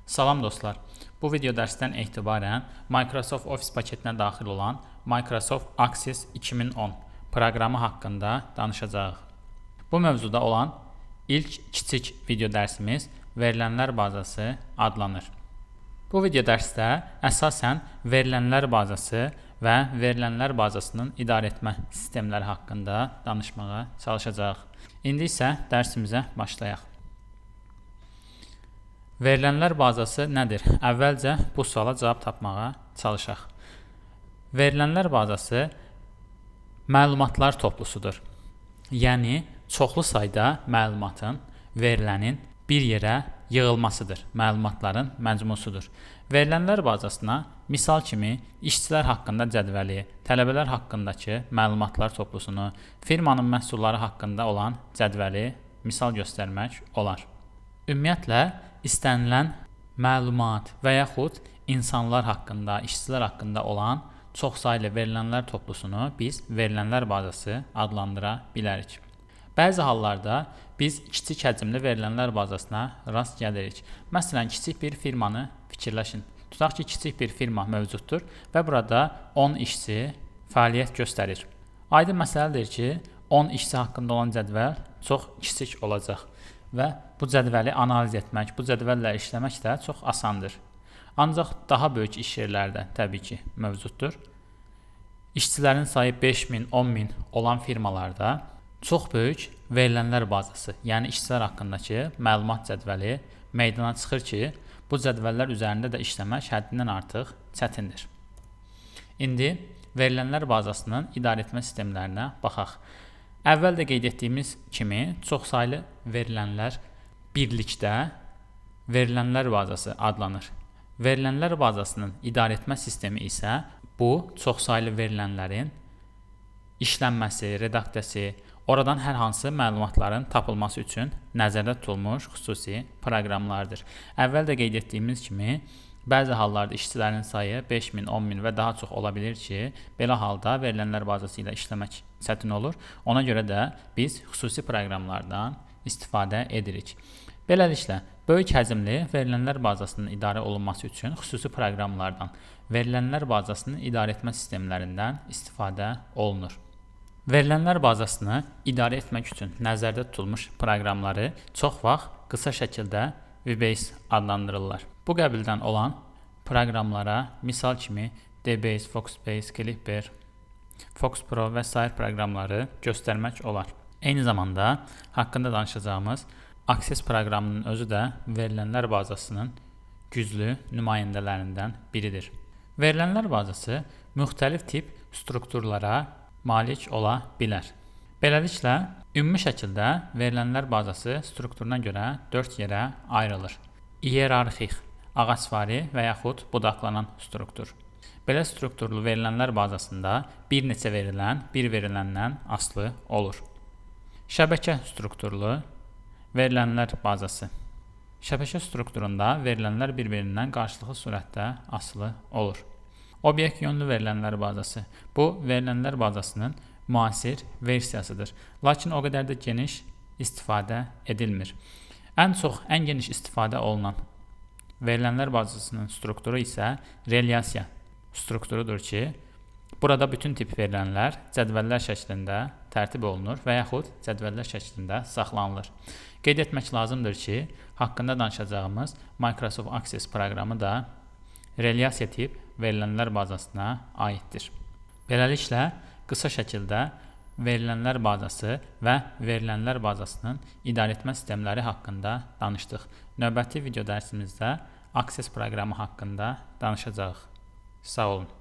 Salam dostlar. Bu video dərsdən etibarən Microsoft Office paketinə daxil olan Microsoft Access 2010 proqramı haqqında danışacağıq. Bu mövzuda olan ilk kiçik video dərsimiz verilənlər bazası adlanır. Bu video dərsdə əsasən verilənlər bazası və verilənlər bazasının idarəetmə sistemləri haqqında danışmağa çalışacağıq. İndi isə dərsimizə başlayaq. Verilənlər bazası nədir? Əvvəlcə bu suala cavab tapmağa çalışaq. Verilənlər bazası məlumatlar toplusudur. Yəni, çoxlu sayda məlumatın, verilənin bir yerə yığılmasıdır, məlumatların məcmusudur. Verilənlər bazasına misal kimi işçilər haqqında cədvəli, tələbələr haqqındakı məlumatlar toplusunu, firmanın məhsulları haqqında olan cədvəli misal göstərmək olar. Ümumiyyətlə, istənilən məlumat və yaxud insanlar haqqında, işçilər haqqında olan çoxsaylı verilənlər toplusunu biz verilənlər bazası adlandıra bilərik. Bəzi hallarda biz kiçik həcmli verilənlər bazasına rast gəlirik. Məsələn, kiçik bir firmanı fikirləşin. Tutaq ki, kiçik bir firma mövcuddur və burada 10 işçi fəaliyyət göstərir. Aydın məsələdir ki, 10 işçi haqqında olan cədvəl çox kiçik olacaq və bu cədvəli analiz etmək, bu cədvəllə işləmək də çox asandır. Ancaq daha böyük iş yerlərdə təbii ki, mövcuddur. İşçilərin sayı 5000, 10000 olan firmalarda çox böyük verilənlər bazası, yəni işçilər haqqındakı məlumat cədvəli meydana çıxır ki, bu cədvəllər üzərində də işləmək həddindən artıq çətindir. İndi verilənlər bazasının idarəetmə sistemlərinə baxaq. Əvvəldə qeyd etdiyimiz kimi çoxsaylı verilənlər birlikdə verilənlər bazası adlanır. Verilənlər bazasının idarəetmə sistemi isə bu çoxsaylı verilənlərin işlənməsi, redaksiyası, oradan hər hansı məlumatların tapılması üçün nəzərdə tutulmuş xüsusi proqramlardır. Əvvəldə qeyd etdiyimiz kimi bəzi hallarda işçilərin sayı 5000, 10000 və daha çox ola bilir ki, belə halda verilənlər bazası ilə işləmək çətin olur. Ona görə də biz xüsusi proqramlardan istifadə edirik. Beləliklə, böyük həcmli verilənlər bazasının idarə olunması üçün xüsusi proqramlardan, verilənlər bazasının idarəetmə sistemlərindən istifadə olunur. Verilənlər bazasını idarə etmək üçün nəzərdə tutulmuş proqramları çox vaxt qısa şəkildə VBase adlandırırlar. Bu qəbildən olan proqramlara misal kimi DBase, Foxbase, Clipper, FoxPro və sair proqramları göstərmək olar. Eyni zamanda haqqında danışacağımız Access proqramının özü də verilənlər bazasının güclü nümayəndələrindən biridir. Verilənlər bazası müxtəlif tip strukturlara malik ola bilər. Beləliklə, ümumi şəkildə verilənlər bazası strukturuna görə 4 yerə ayrılır. İyerarxik, ağacvari və yaxud budaqlanan struktur. Belə strukturlu verilənlər bazasında bir neçə verilən, bir veriləndən asılı olur. Şəbəkə strukturlu verilənlər bazası. Şəbəkə strukturunda verilənlər bir-birindən qarşılıqlı surətdə asılı olur. Obyekt yönlü verilənlər bazası. Bu, verilənlər bazasının müasir versiyasıdır. Lakin o qədər də geniş istifadə edilmir. Ən geniş istifadə olunan verilənlər bazasının strukturu isə relyasiya strukturudur ki, burada bütün tip verilənlər cədvəllər şəklində tərtib olunur və yaxud cədvəllər şəklində saxlanılır. Qeyd etmək lazımdır ki, haqqında danışacağımız Microsoft Access proqramı da relyasiya tip verilənlər bazasına aiddir. Beləliklə, qısa şəkildə verilənlər bazası və verilənlər bazasının idarəetmə sistemləri haqqında danışdıq. Növbəti video dərsimizdə Access proqramı haqqında danışacağıq. Sağ olun.